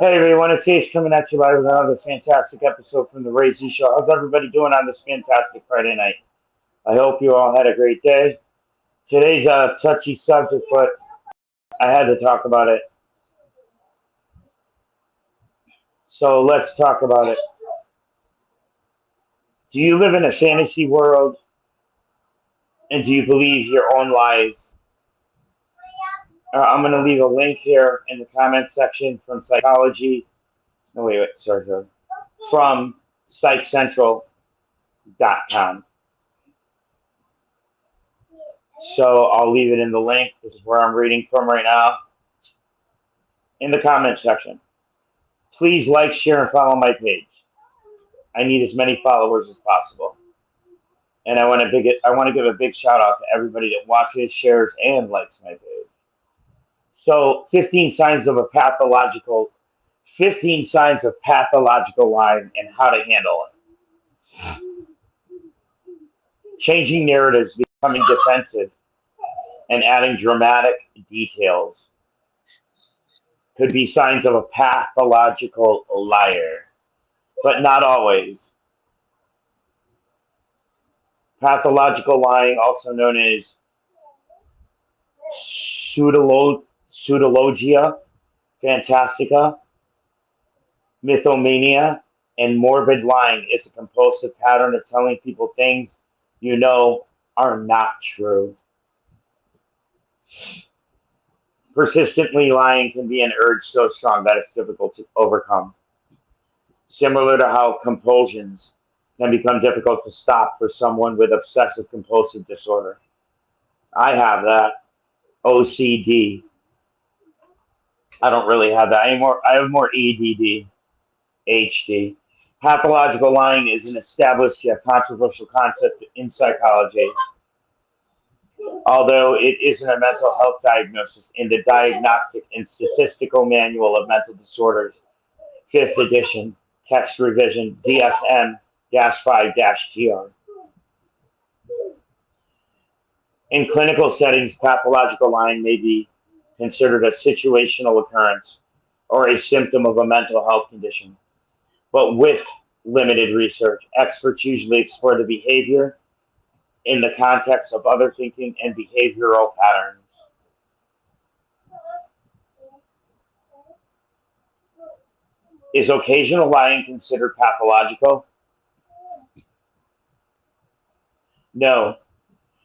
Hey everyone, it's Ace coming at you live with another fantastic episode from the Ray Z Show. How's everybody doing on this fantastic Friday night? I hope you all had a great day. Today's a touchy subject, but I had to talk about it. So let's talk about it. Do you live in a fantasy world and do you believe your own lies? I'm going to leave a link here in the comment section from psychology. No, wait, sorry. From psychcentral.com. So I'll leave it in the link. This is where I'm reading from right now in the comment section. Please like, share, and follow my page. I need as many followers as possible. And I want to give a big shout out to everybody that watches, shares, and likes my page. So 15 signs of pathological lying and how to handle it. Changing narratives, becoming defensive, and adding dramatic details could be signs of a pathological liar, but not always. Pathological lying, also known as pseudologia fantastica, mythomania, and morbid lying, is a compulsive pattern of telling people things you know are not true. Persistently lying can be an urge so strong that it's difficult to overcome, similar to how compulsions can become difficult to stop for someone with obsessive compulsive disorder. I have that. OCD. I don't really have that anymore. I have more EDD, HD. Pathological lying is an established yet controversial concept in psychology, although it isn't a mental health diagnosis in the Diagnostic and Statistical Manual of Mental Disorders, 5th edition, text revision DSM 5 TR. In clinical settings, pathological lying may be considered a situational occurrence or a symptom of a mental health condition. But with limited research, experts usually explore the behavior in the context of other thinking and behavioral patterns. Is occasional lying considered pathological? No.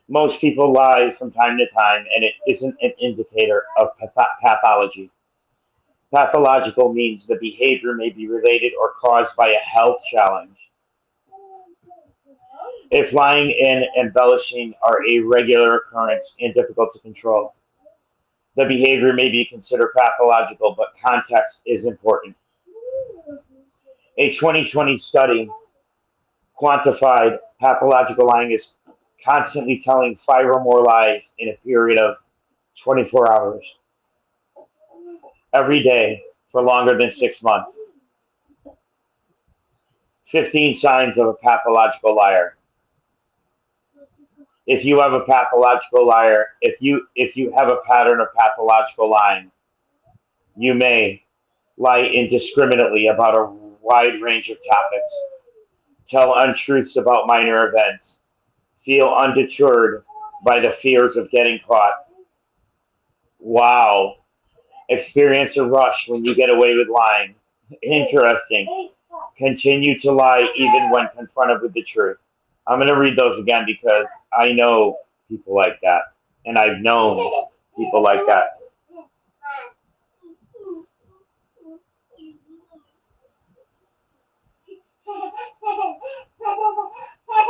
Most people lie from time to time, and it isn't an indicator of pathology. Pathological means the behavior may be related or caused by a health challenge. If lying and embellishing are a regular occurrence and difficult to control, the behavior may be considered pathological, but context is important. A 2020 study quantified pathological lying as constantly telling 5 or more lies in a period of 24 hours every day for longer than 6 months. 15 signs of a pathological liar. If you have a pathological liar, if you have a pattern of pathological lying, you may lie indiscriminately about a wide range of topics, tell untruths about minor events, feel undeterred by the fears of getting caught. Wow. Experience a rush when you get away with lying. Interesting. Continue to lie even when confronted with the truth. I'm going to read those again because I know people like that. And I've known people like that.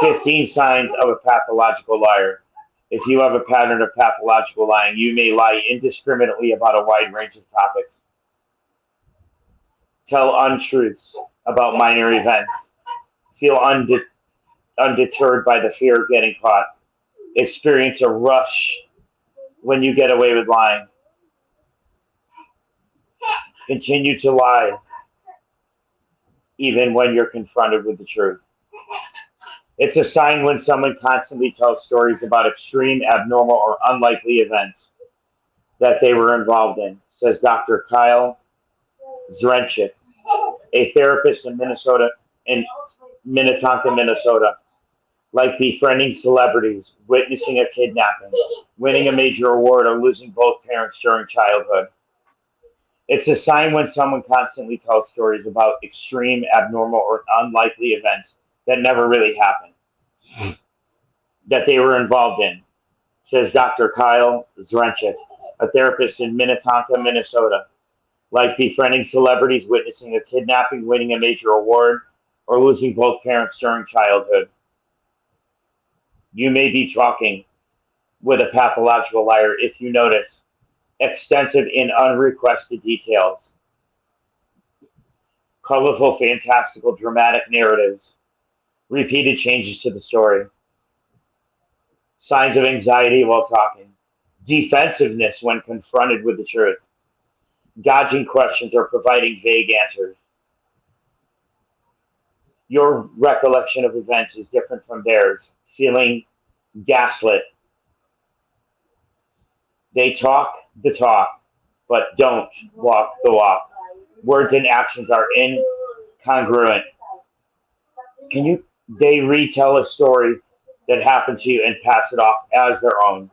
15 signs of a pathological liar. If you have a pattern of pathological lying, you may lie indiscriminately about a wide range of topics, tell untruths about minor events, feel undeterred by the fear of getting caught, experience a rush when you get away with lying, continue to lie even when you're confronted with the truth. It's a sign when someone constantly tells stories about extreme, abnormal, or unlikely events that they were involved in, says Dr. Kyle Zrenchik, a therapist in Minnetonka, Minnesota, like befriending celebrities, witnessing a kidnapping, winning a major award, or losing both parents during childhood. It's a sign when someone constantly tells stories about extreme, abnormal, or unlikely events that never really happened, that they were involved in, says Dr. Kyle Zrenchik, a therapist in Minnetonka, Minnesota. Like befriending celebrities, witnessing a kidnapping, winning a major award, or losing both parents during childhood. You may be talking with a pathological liar if you notice extensive and unrequested details, colorful, fantastical, dramatic narratives, repeated changes to the story, signs of anxiety while talking, defensiveness when confronted with the truth, dodging questions or providing vague answers. Your recollection of events is different from theirs, feeling gaslit. They talk the talk, but don't walk the walk. Words and actions are incongruent. Can you? They retell a story that happened to you and pass it off as their own.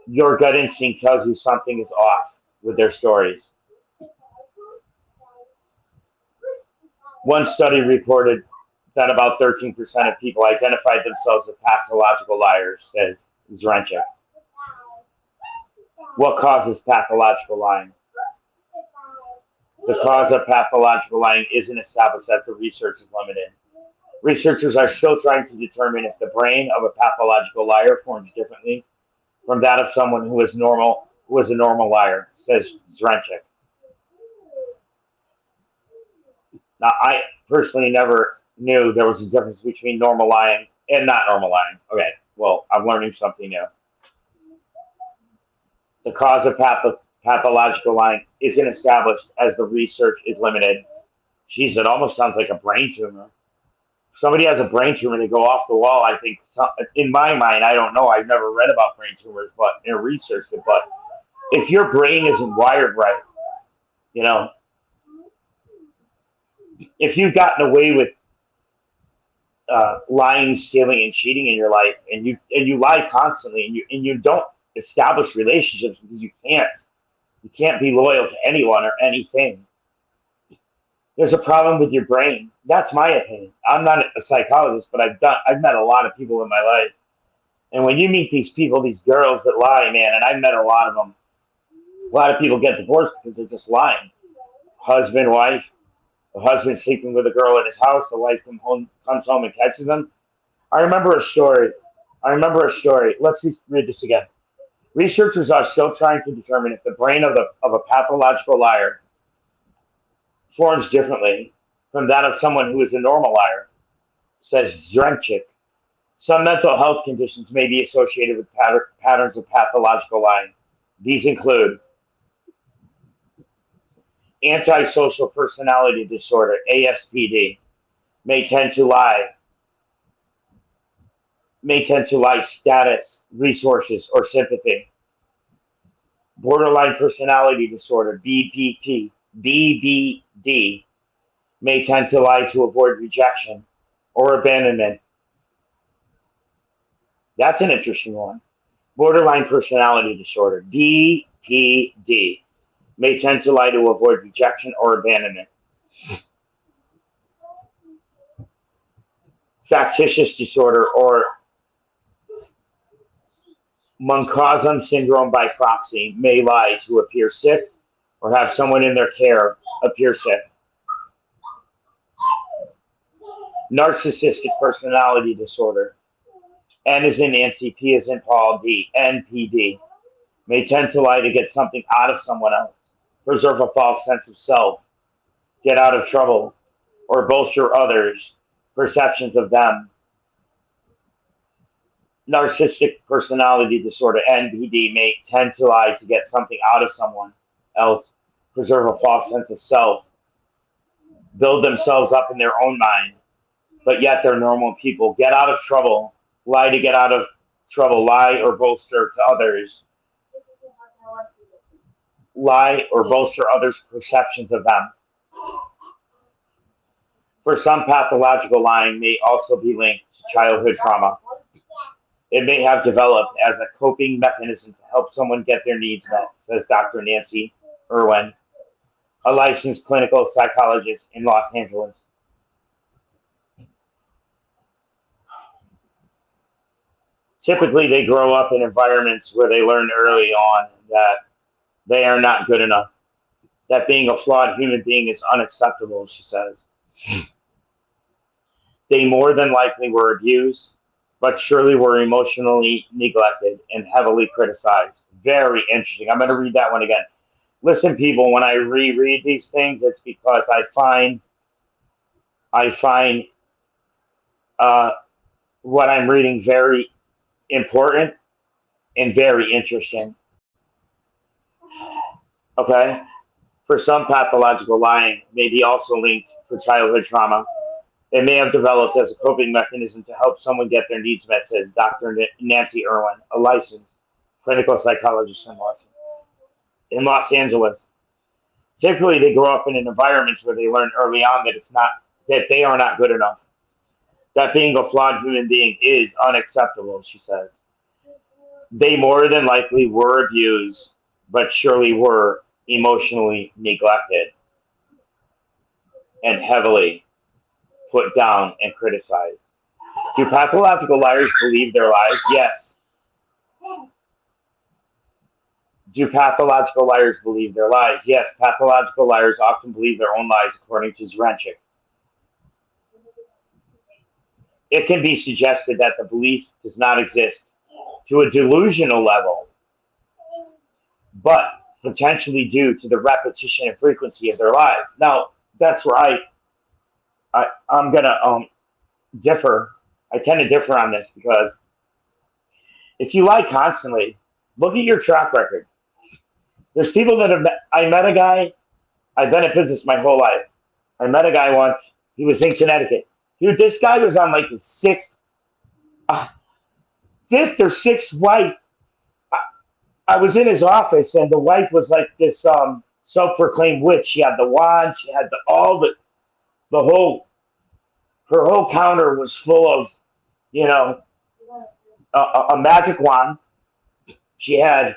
Your gut instinct tells you something is off with their stories. One study reported that about 13% of people identified themselves as pathological liars, says Zrenchuk. What causes pathological lying? The cause of pathological lying isn't established as the research is limited. Researchers are still trying to determine if the brain of a pathological liar forms differently from that of someone who is a normal liar, says Zrenchuk. Now, I personally never knew there was a difference between normal lying and not normal lying. Okay, well, I'm learning something new. The cause of pathological lying isn't established as the research is limited. Geez, it almost sounds like a brain tumor. Somebody has a brain tumor, they go off the wall. I think, in my mind, I don't know. I've never read about brain tumors, but in research, but if your brain isn't wired right, you know, if you've gotten away with lying, stealing, and cheating in your life, and you lie constantly, and you don't establish relationships because you can't be loyal to anyone or anything. There's a problem with your brain. That's my opinion. I'm not a psychologist, but I've met a lot of people in my life, and when you meet these people, these girls that lie, man, and I've met a lot of them. A lot of people get divorced because they're just lying. Husband, wife, the husband sleeping with a girl in his house, the wife comes home and catches him. I remember a story. I remember a story. Let's read this again. Researchers are still trying to determine if the brain of a pathological liar forms differently from that of someone who is a normal liar, says Zrenchik. Some mental health conditions may be associated with patterns of pathological lying. These include antisocial personality disorder, ASPD, may tend to lie, status, resources, or sympathy. Borderline personality disorder, BBD, may tend to lie to avoid rejection or abandonment. That's an interesting one. Borderline personality disorder, BPD, may tend to lie to avoid rejection or abandonment. Factitious disorder or Munchausen syndrome by proxy may lie to appear sick or have someone in their care appear sick. Narcissistic personality disorder, N is in Nancy, P is in Paul, D, NPD, may tend to lie to get something out of someone else, preserve a false sense of self, get out of trouble, or bolster others' perceptions of them. Narcissistic personality disorder, NPD, may tend to lie to get something out of someone else, preserve a false sense of self, build themselves up in their own mind, but yet they're normal people. Get out of trouble, lie to get out of trouble, lie or bolster to others lie, or bolster others' perceptions of them. For some, pathological lying may also be linked to childhood trauma. It may have developed as a coping mechanism to help someone get their needs met, says Dr. Nancy Irwin, a licensed clinical psychologist in Los Angeles. Typically, they grow up in environments where they learn early on that they are not good enough, that being a flawed human being is unacceptable, she says. They more than likely were abused, but surely were emotionally neglected and heavily criticized. Very interesting. I'm going to read that one again. Listen, people, when I reread these things, it's because I find uh, what I'm reading very important and very interesting. Okay, for some, pathological lying may be also linked to childhood trauma. It may have developed as a coping mechanism to help someone get their needs met, says Dr. Nancy Irwin, a licensed clinical psychologist in Los Angeles. Typically, they grow up in an environment where they learn early on that they are not good enough. That being a flawed human being is unacceptable, she says. They more than likely were abused, but surely were emotionally neglected and heavily put down and criticized. Do pathological liars believe their lies? Yes. Do pathological liars believe their lies? Yes. Pathological liars often believe their own lies, according to Zrenchik. It can be suggested that the belief does not exist to a delusional level, but potentially due to the repetition and frequency of their lies. Now, that's where I'm gonna differ. I tend to differ on this because if you lie constantly, look at your track record. There's people that have met. I met a guy. I've been in business my whole life. I met a guy once. He was in Connecticut. Dude, this guy was on like his uh, fifth or sixth wife. I, I was in his office, and the wife was like this self-proclaimed witch. She had the wand. She had the whole her whole counter was full of, you know, a magic wand. She had,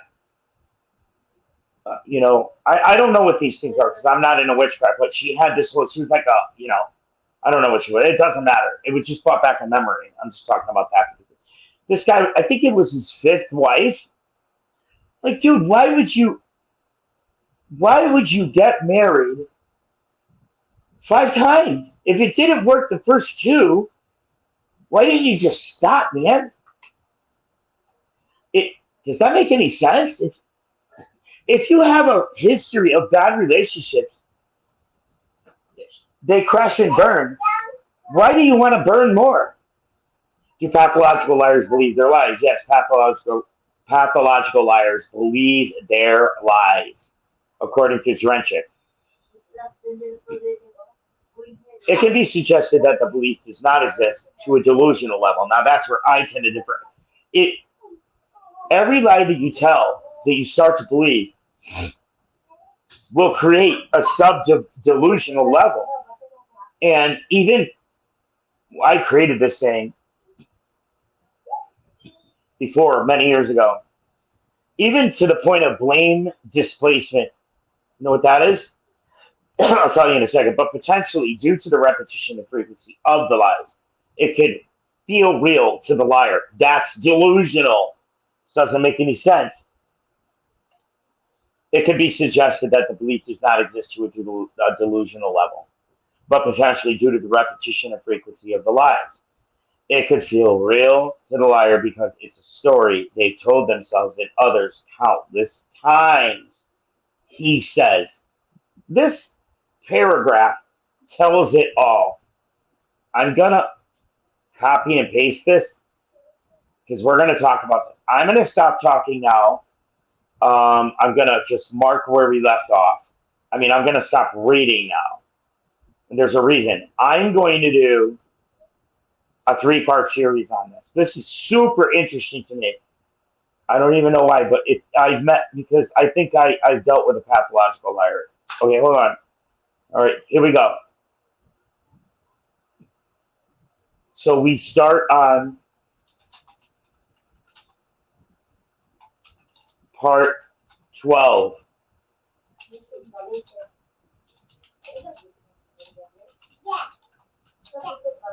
I don't know what these things are because I'm not into witchcraft, but she had this whole, she was like I don't know what she was. It doesn't matter. It was just brought back a memory. I'm just talking about that. This guy, I think it was his fifth wife. Like, dude, why would you get married 5 times? If it didn't work the first two, why didn't you just stop, man? It does that make any sense? If you have a history of bad relationships, they crash and burn. Why do you want to burn more? Do pathological liars believe their lies? Yes, pathological liars believe their lies, according to Zrenchik. It can be suggested that the belief does not exist to a delusional level. Now, that's where I tend to differ. It Every lie that you tell, that you start to believe, will create a sub delusional level. And even I created this saying before many years ago, even to the point of blame displacement. You know what that is? I'll tell you in a second. But potentially, due to the repetition and frequency of the lies, it could feel real to the liar. That's delusional. This doesn't make any sense. It could be suggested that the belief does not exist to a delusional level, but potentially due to the repetition and frequency of the lies. It could feel real to the liar because it's a story they told themselves and others countless times. He says, this paragraph tells it all. I'm going to copy and paste this because we're going to talk about this. I'm going to stop talking now. I'm going to just mark where we left off. I'm going to stop reading now. And there's a reason. I'm going to do a 3-part series on this. This is super interesting to me. I don't even know why, but I met because I think I've dealt with a pathological liar. Okay, hold on. All right, here we go. So we start on part 12.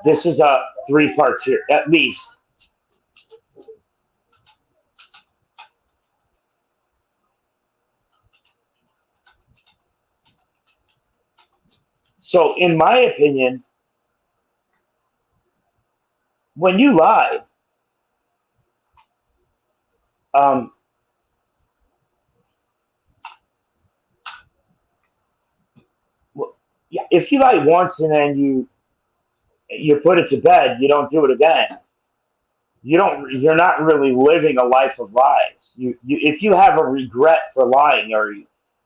This is three parts here, at least. So, in my opinion, when you lie, um, yeah, if you lie once and then you put it to bed, you don't do it again. You're not really living a life of lies. If you have a regret for lying,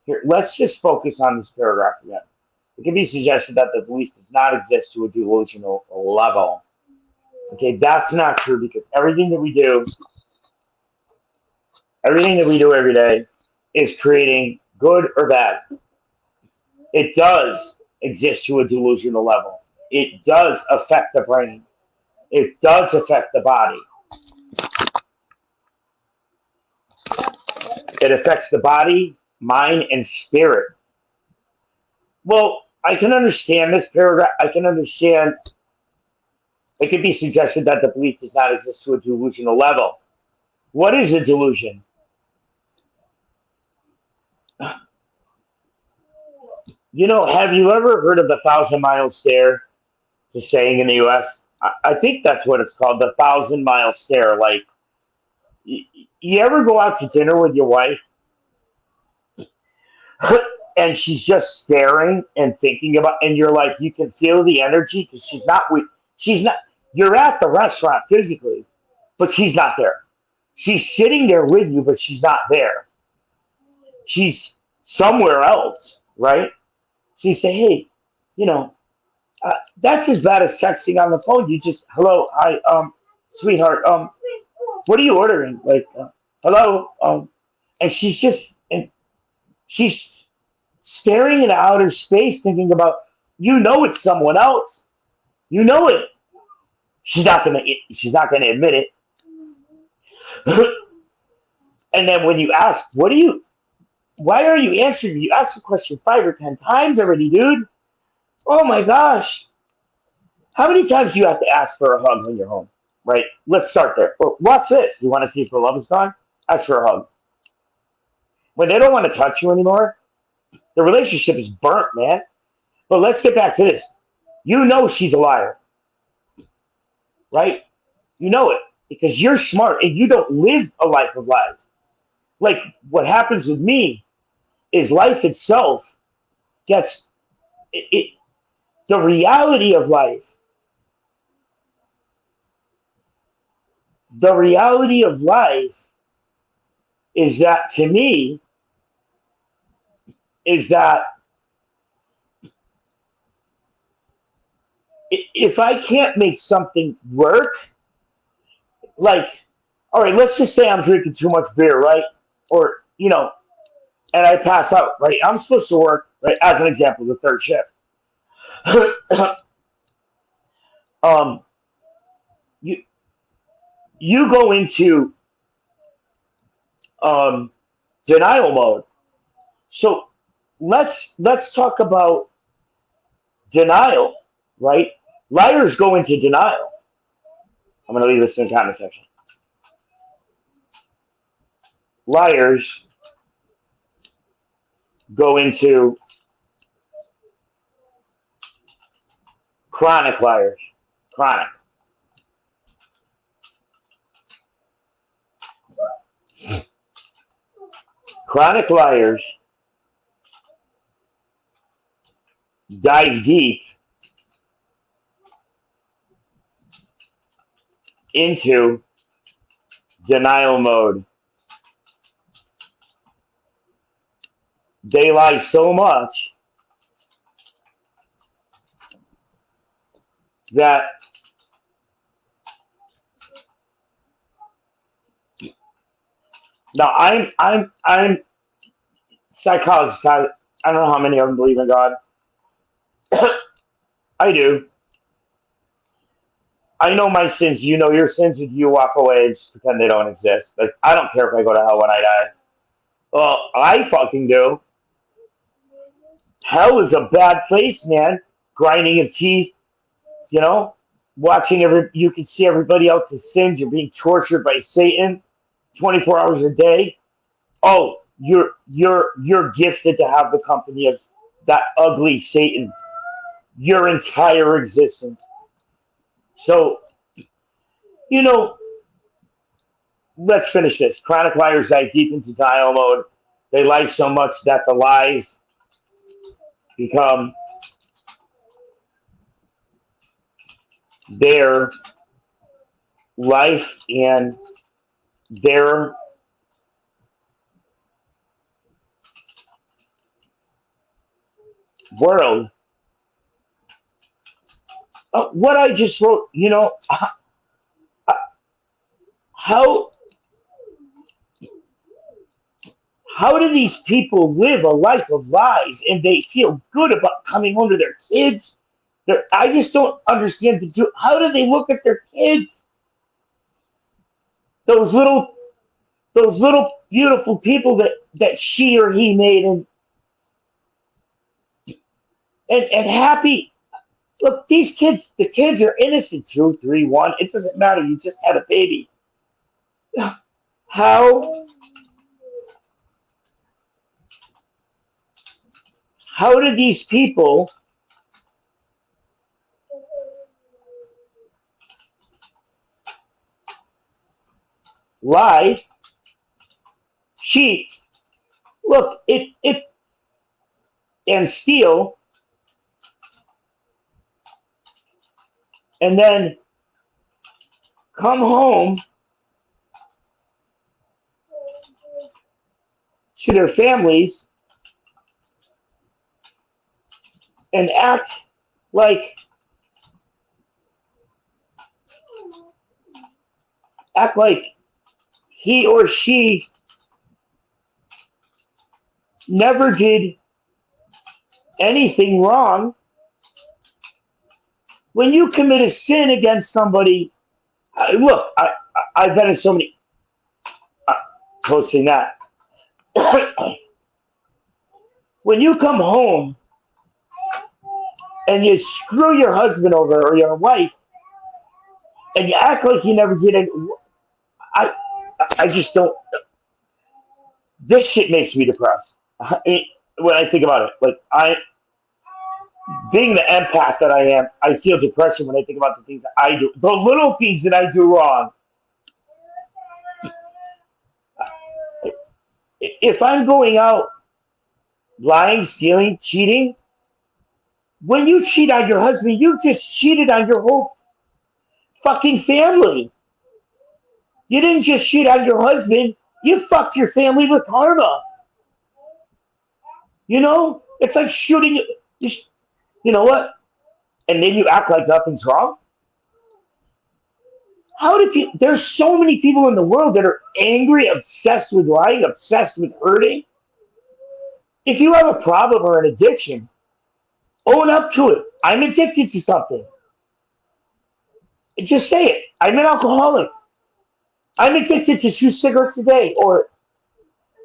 here, let's just focus on this paragraph again. It can be suggested that the belief does not exist to a delusional level. Okay, that's not true because everything that we do every day is creating good or bad. It does exist to a delusional level. It does affect the brain. It does affect the body. It affects the body, mind, and spirit. Well, I can understand this paragraph. I can understand it could be suggested that the belief does not exist to a delusional level. What is a delusion? Have you ever heard of the 1,000 mile stare? It's a saying in the U.S. I think that's what it's called, the 1,000 mile stare. Like, you, you ever go out to dinner with your wife and she's just staring and thinking about, and you're like, you can feel the energy because she's not, you're at the restaurant physically, but she's not there. She's sitting there with you, but she's not there. She's somewhere else, right? So you say, hey, you know, that's as bad as texting on the phone. You just, hello, hi, sweetheart, what are you ordering? Like, hello, and she's staring into outer space, thinking about, it's someone else. You know it. She's not gonna admit it. And then when you ask, why are you answering? You asked the question 5 or 10 times already, dude. Oh my gosh. How many times do you have to ask for a hug when you're home? Right? Let's start there. Well, watch this. You want to see if her love is gone? Ask for a hug. When they don't want to touch you anymore, the relationship is burnt, man. But let's get back to this. You know she's a liar, right? You know it because you're smart and you don't live a life of lies. Like what happens with me is life itself gets it the reality of life. The reality of life is that to me is that if I can't make something work, like, all right, let's just say I'm drinking too much beer, right? Or, and I pass out, right? I'm supposed to work, right? As an example, the third shift. um, you you go into um, denial mode. So let's talk about denial, right? Liars go into denial. I'm going to leave this in the comment section. Liars go into chronic liars. Chronic. Chronic liars dive deep into denial mode. They lie so much that Now I'm psychologist. I don't know how many of them believe in God. I do. I know my sins. You know your sins. If you walk away and just pretend they don't exist, like I don't care if I go to hell when I die. Well, I fucking do. Hell is a bad place, man. Grinding of teeth, you know, watching you can see everybody else's sins. You're being tortured by Satan 24 hours a day. Oh, you're gifted to have the company of that ugly Satan your entire existence. So, you know, let's finish this. Chronic liars dive deep into denial mode. They lie so much that the lies become their life and their world. What I just wrote, how how do these people live a life of lies and they feel good about coming home to their kids? I just don't understand how do they look at their kids? Those little those little beautiful people that she or he made and happy. Look, the kids are innocent. 2, 3, 1. It doesn't matter. You just had a baby. How how do these people lie, cheat, look, it and steal, and then come home to their families and like act like he or she never did anything wrong. When you commit a sin against somebody, look, I've been in so many uh, posting that. When you come home and you screw your husband over or your wife, and you act like you never did it, I I just don't. This shit makes me depressed. When I think about it, like being the empath that I am, I feel depression when I think about the things that I do, the little things that I do wrong. If I'm going out lying, stealing, cheating, when you cheat on your husband, you just cheated on your whole fucking family. You didn't just cheat on your husband, you fucked your family with karma. It's like shooting. You know what? And then you act like nothing's wrong. How do people? There's so many people in the world that are angry, obsessed with lying, obsessed with hurting. If you have a problem or an addiction, own up to it. I'm addicted to something. Just say it. I'm an alcoholic. I'm addicted to 2 cigarettes a day, or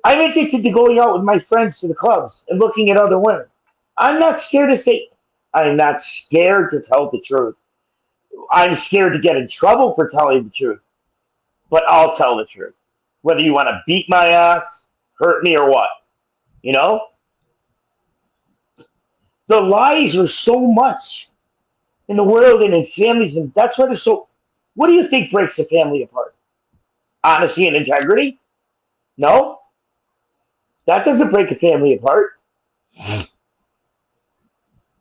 I'm addicted to going out with my friends to the clubs and looking at other women. I'm not scared to say. I'm not scared to tell the truth. I'm scared to get in trouble for telling the truth, but I'll tell the truth. Whether you want to beat my ass, hurt me, or what. You know? The lies are so much in the world and in families, and that's why they're so. What do you think breaks a family apart? Honesty and integrity? No, that doesn't break a family apart.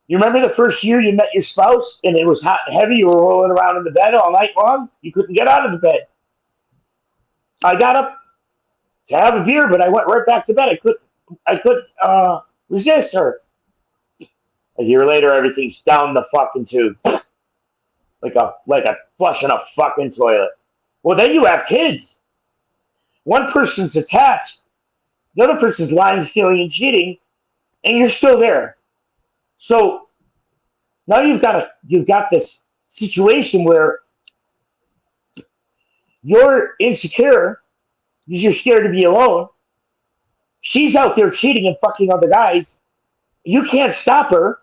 You remember the first year you met your spouse and it was hot and heavy, you were rolling around in the bed all night long? You couldn't get out of the bed. I got up to have a beer, but I went right back to bed. I couldn't resist her. A year later, everything's down the fucking tube, like a flushing a fucking toilet. Well, then you have kids. One person's attached, the other person's lying, stealing, and cheating, and you're still there. So now you've got this situation where you're insecure because you're scared to be alone. She's out there cheating and fucking other guys. You can't stop her.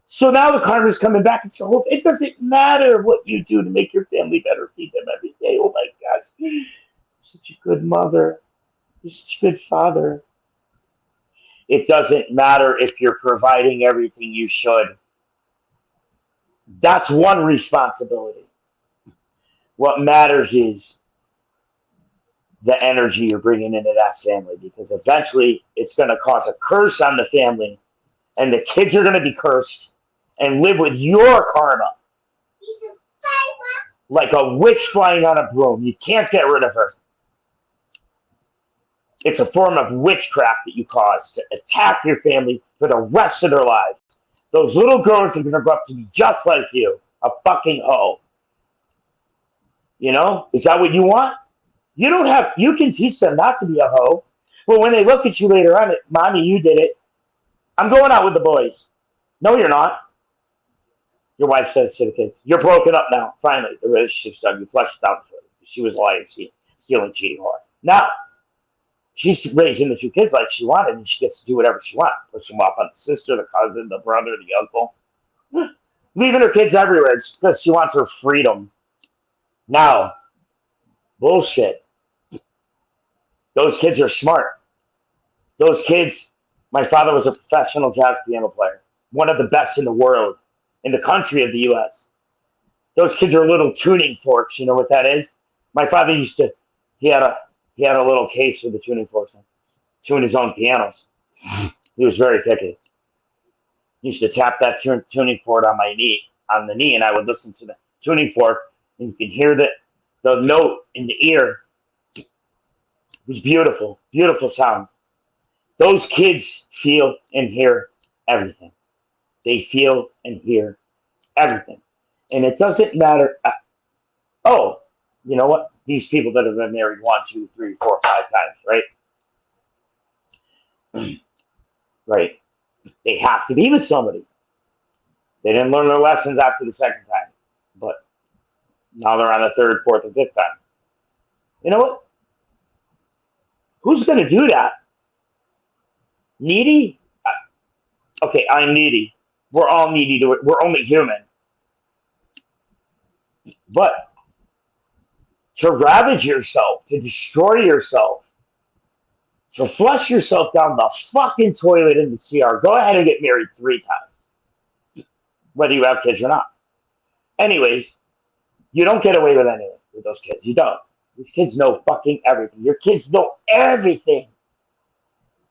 So now the karma's coming back into your whole. It doesn't matter what you do to make your family better. Feed them every day. Oh my gosh, such a good mother. You're such a good father. It doesn't matter if you're providing everything you should. That's one responsibility. What matters is the energy you're bringing into that family because eventually it's going to cause a curse on the family and the kids are going to be cursed and live with your karma like a witch flying on a broom. You can't get rid of her. It's a form of witchcraft that you cause to attack your family for the rest of their lives. Those little girls are going to grow up to be just like you, a fucking hoe. You know? Is that what you want? You don't have, you can teach them not to be a hoe, but when they look at you later on, Mommy, you did it. I'm going out with the boys. No, you're not. Your wife says to the kids, you're broken up now. Finally, the relationship's done. You flushed it out. She was lying, stealing, cheating hard. Now, she's raising the two kids like she wanted, and she gets to do whatever she wants. Push them off on the sister, the cousin, the brother, the uncle. Leaving her kids everywhere because she wants her freedom. Now, bullshit. Those kids are smart. Those kids, my father was a professional jazz piano player, one of the best in the world, in the country of the U.S. Those kids are little tuning forks. You know what that is? My father used to, he had a he had a little case with the tuning forks and tune his own pianos. He was very picky. He used to tap that tuning fork on the knee, and I would listen to the tuning fork, and you could hear the note in the ear. It was beautiful, beautiful sound. Those kids feel and hear everything. They feel and hear everything. And it doesn't matter. Oh, you know what? These people that have been married one, two, three, four, 5 times, right? Right. They have to be with somebody. They didn't learn their lessons after the second time, but now they're on the third, fourth, and fifth time. You know what? Who's going to do that? Needy? Okay, I'm needy. We're all needy to it. We're only human. But to ravage yourself, to destroy yourself, to flush yourself down the fucking toilet in the CR, go ahead and get married 3 times, whether you have kids or not. Anyways, you don't get away with anything with those kids. You don't. These kids know fucking everything. Your kids know everything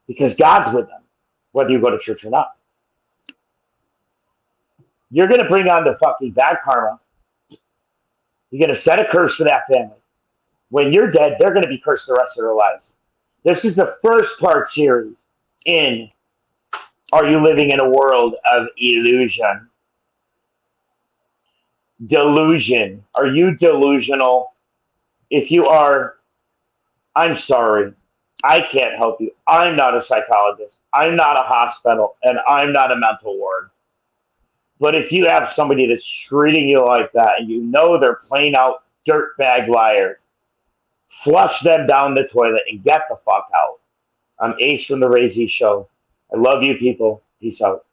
because God's with them, whether you go to church or not. You're going to bring on the fucking bad karma. You're going to set a curse for that family. When you're dead, they're going to be cursed the rest of their lives. This is the first part series in Are You Living in a World of Illusion? Delusion. Are you delusional? If you are, I'm sorry. I can't help you. I'm not a psychologist. I'm not a hospital. And I'm not a mental ward. But if you have somebody that's treating you like that and you know they're plain out dirtbag liars, flush them down the toilet and get the fuck out. I'm Ace from the Razy Show. I love you people. Peace out.